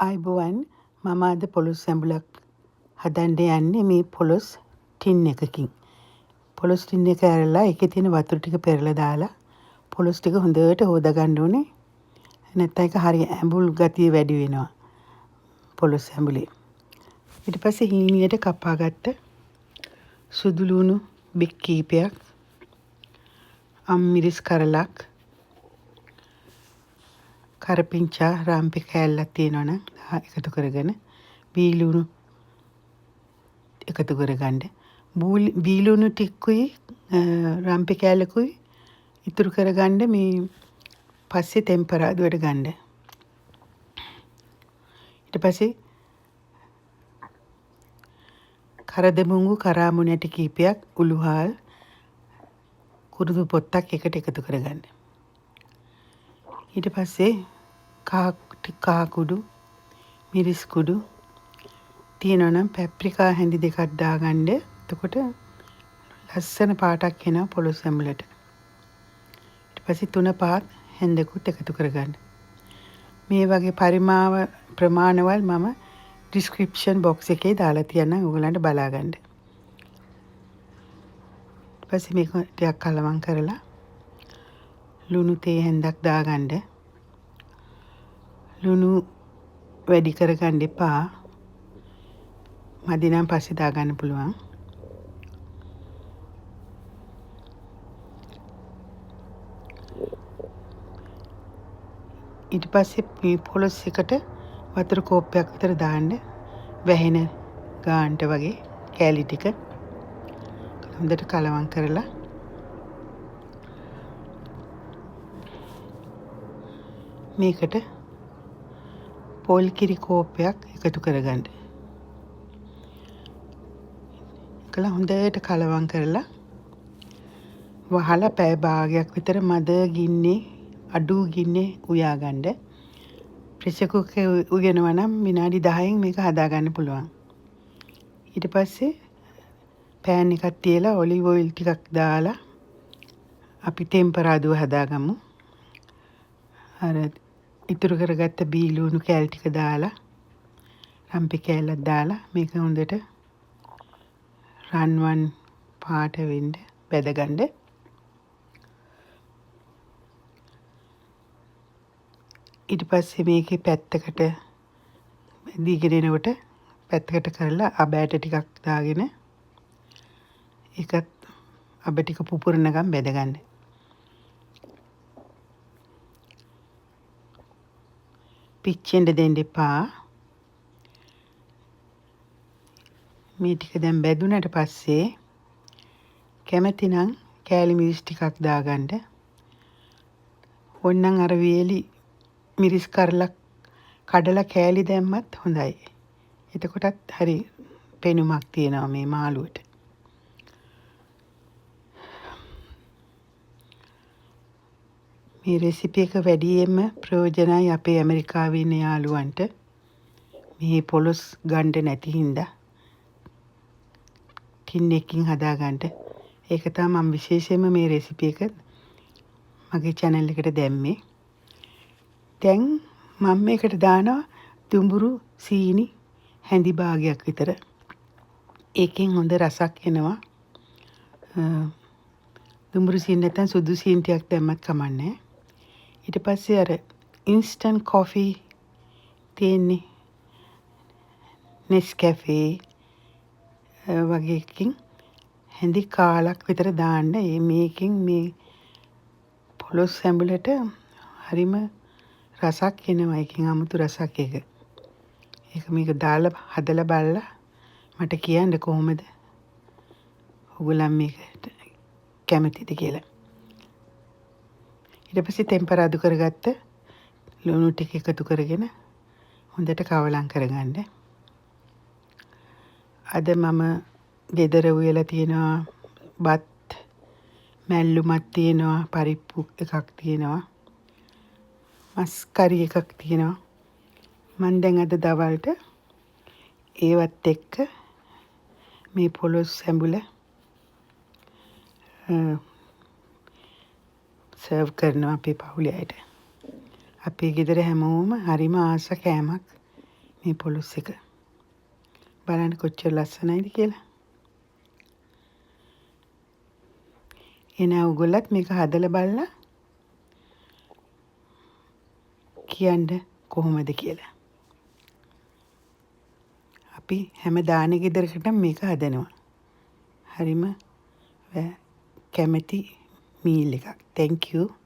අයිබෝවන් මම අද පොලොස් සැඹුලක් හදන්න යන්නේ මේ පොලොස් ටින් එකකින්. පොලොස් ටින් එක ඇරලා ඒකේ තියෙන වතුර ටික පෙරලා දාලා පොලොස් ටික හොඳට හොදා ගන්න ඕනේ. නැත්නම් ඒක හරිය ඇඹුල් ගතිය වැඩි වෙනවා පොලොස් ඇඹුලේ. ඊට පස්සේ හීනියට කපාගත්ත සුදු ලුණු බික් කීපයක්, අම්මිරිස් කරලක්, කරපිංචා රාම්පි කෑල්ලක් තියෙනවනම් එකතු කරගෙන බීලුණු එකතු කරගන්න. බීලුණු ටිකුයි රාම්පි කෑල්ලකුයි ඉතුරු කරගන්න මේ පස්සේ ටෙම්පරාදුවට ගන්න. ඊට පස්සේ කරදමුංගු කරාමු නැටි කීපයක්, උළුහාල්, කුරුදු පොත්තක් එකට එකතු කරගන්න. ඊට පස්සේ කහ කුඩු, මිරිස් කුඩු තියෙනවා නම් පැප්‍රිකා හැඳි දෙකක් දාගන්න. එතකොට ලස්සන පාටක් එනවා පොලොස් ඇඹුලට. ඊට පස්සේ 3-5 හැඳකුත් එකතු කරගන්න. මේ වගේ ප්‍රමාණවල් මම ඩිස්ක්‍රිප්ෂන් බොක්ස් එකේ දාලා තියන්නම් ඔයගලන්ට බලා ගන්න. ඊට පස්සේ මේක ටිකක් කලවම් කරලා ලුණු තේ හැඳක් දාගන්න. ලුණු වැඩි කරගන්න එපා. මදි නම් පස්සේ දාගන්න පුළුවන්. ඊට පස්සේ මේ පොලොස් එකට වතුර කෝප්පයක් විතර දාන්න. වැහෙන ගානට වගේ කෑලි ටික හොඳට කලවම් කරලා මේකට පොල් කිරි කෝප්පයක් එකතු කරගන්න. කළා හොඳට කලවම් කරලා වහලා පැය භාගයක් විතර මද ගින්නේ අඩු ගින්නේ උයා ගන්න. ප්‍රෙෂර් කුකර් උයනවා නම් විනාඩි 10න් මේක හදා ගන්න පුළුවන්. ඊට පස්සේ පෑන් එකක් තියලා ඔලිව් ඔයිල් ටිකක් දාලා අපි ටෙම්පරාදුව හදාගමු. අර ඉතුරු කරගත්ත බීලුණු කෑලි ටික දාලා රම්පි කෑල්ලක් දාලා මේක හොඳට රන්වන් පාට වෙන්න බෙදගන්න. ඊට පස්සේ මේකේ පැත්තකට දීගෙන එනකොට පැත්තකට කරලා අබෑට ටිකක් දාගෙන ඒකත් අබ ටික පුපුරනකම් බෙදගන්න. පිච්චෙන්න දෙන්න එපා. මේ ටික දැන් බැදුනට පස්සේ කැමති නම් කෑලි මිරිස් ටිකක් දාගන්න. ඕන්නම් අර වේලි මිරිස් කරලක් කඩලා කෑලි දැම්මත් හොඳයි. එතකොටත් හරි පෙනුමක් තියෙනවා මේ මාළුවට. මේ රෙසිපි එක වැඩියෙන්ම ප්‍රයෝජනයි අපේ ඇමරිකාවේ ඉන්න යාළුවන්ට. මේ පොලොස් ගන්න නැති හින්දා ටින් එකකින් හදාගන්න. ඒක තමයි මම විශේෂයෙන්ම මේ රෙසිපි එක මගේ channel එකට දැම්මේ. දැන් මම මේකට දානවා දුඹුරු සීනි හැඳි භාගයක් විතර. ඒකෙන් හොඳ රසක් එනවා. දුඹුරු සීනි නැත්නම් සුදු සීනි ටිකක් දැම්මත් කමන්නේ. ඊට පස්සේ අර ඉන්ස්ටන්ට් කොෆි තියෙන්නේ Nescafe වගේ එකකින් හැඳි කාලක් විතර දාන්න. මේකෙන් මේ පොලොස් ඇඹුලට හරිම රසක් එනවා. ඒකෙන් 아무තු රසක් එක. ඒක මේක දාලා හදලා බලලා මට කියන්න කොහොමද ඔයගොල්ලන් මේකට කැමතිද කියලා. ඊට පස්සේ ටෙම්පරාදු කරගත්ත ලුණු ටික එකතු කරගෙන හොඳට කවලම් කරගන්න. අද මම ගෙදර උයලා තියෙනවා බත්, මැල්ලුමක් තියෙනවා, පරිප්පු එකක් තියෙනවා, මස් කරි එකක් තියෙනවා. මම දැන් අද දවල්ට ඒවත් එක්ක මේ පොලොස් ඇඹුල සර්ව් කරනවා අපේ පවුලේ අයට. අපේ ගෙදර හැමෝම හරිම ආස කෑමක් මේ පොලොස් එක. බලන්න කොච්චර ලස්සනයිද කියලා. එන ඔයගොල්ලත් මේක හදලා බලලා කියන්න කොහොමද කියලා. අපි හැම දානේ ගෙදරකටම මේක හදනවා. හරිම කැමැති මීල් එකක්. Thank you.